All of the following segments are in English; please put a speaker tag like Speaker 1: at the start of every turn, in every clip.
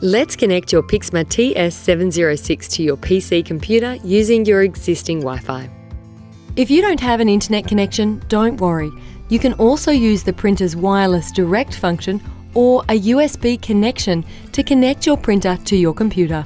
Speaker 1: Let's connect your Pixma TS706 to your PC computer using your existing Wi-Fi.
Speaker 2: If you don't have an internet connection, don't worry. You can also use the printer's wireless direct function or a USB connection to connect your printer to your computer.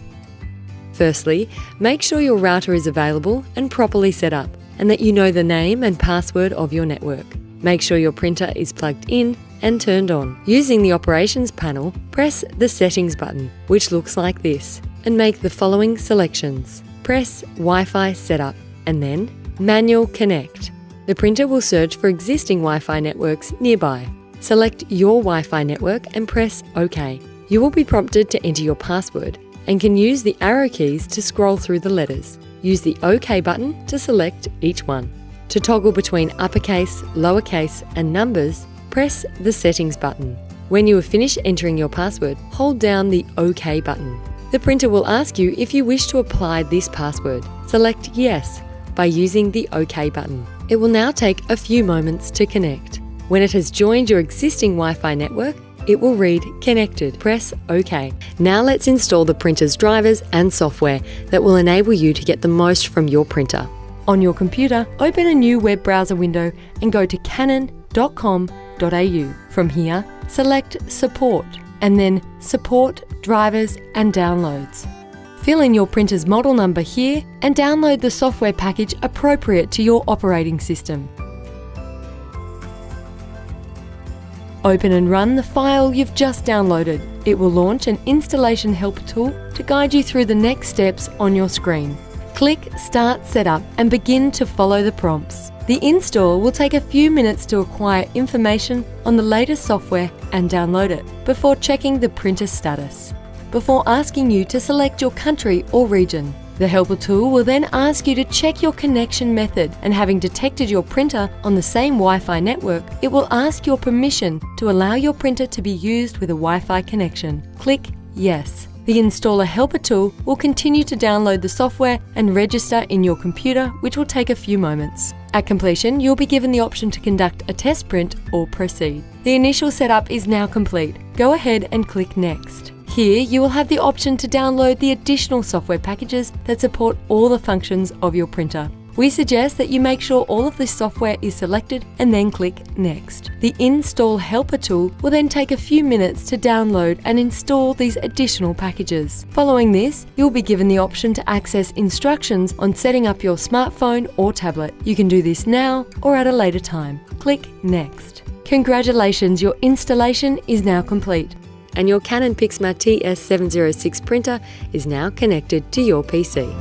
Speaker 1: Firstly, make sure your router is available and properly set up, and that you know the name and password of your network. Make sure your printer is plugged in and turned on. Using the operations panel, press the settings button, which looks like this, and make the following selections. Press Wi-Fi setup and then manual connect. The printer will search for existing Wi-Fi networks nearby. Select your Wi-Fi network and press OK. You will be prompted to enter your password and can use the arrow keys to scroll through the letters. Use the OK button to select each one. To toggle between uppercase, lowercase and numbers, press the settings button. When you have finished entering your password, hold down the OK button. The printer will ask you if you wish to apply this password. Select Yes by using the OK button. It will now take a few moments to connect. When it has joined your existing Wi-Fi network, it will read Connected. Press OK. Now let's install the printer's drivers and software that will enable you to get the most from your printer.
Speaker 2: On your computer, open a new web browser window and go to canon.com.au. From here, select Support and then Support, Drivers and Downloads. Fill in your printer's model number here and download the software package appropriate to your operating system. Open and run the file you've just downloaded. It will launch an installation helper tool to guide you through the next steps on your screen. Click Start Setup and begin to follow the prompts. The install will take a few minutes to acquire information on the latest software and download it before checking the printer status. Before asking you to select your country or region, the helper tool will then ask you to check your connection method, and having detected your printer on the same Wi-Fi network, it will ask your permission to allow your printer to be used with a Wi-Fi connection. Click Yes. The Installer Helper tool will continue to download the software and register in your computer, which will take a few moments. At completion, you'll be given the option to conduct a test print or proceed. The initial setup is now complete. Go ahead and click Next. Here, you will have the option to download the additional software packages that support all the functions of your printer. We suggest that you make sure all of this software is selected and then click Next. The Install Helper tool will then take a few minutes to download and install these additional packages. Following this, you'll be given the option to access instructions on setting up your smartphone or tablet. You can do this now or at a later time. Click Next. Congratulations, your installation is now complete.
Speaker 1: And your Canon PIXMA TS706 printer is now connected to your PC.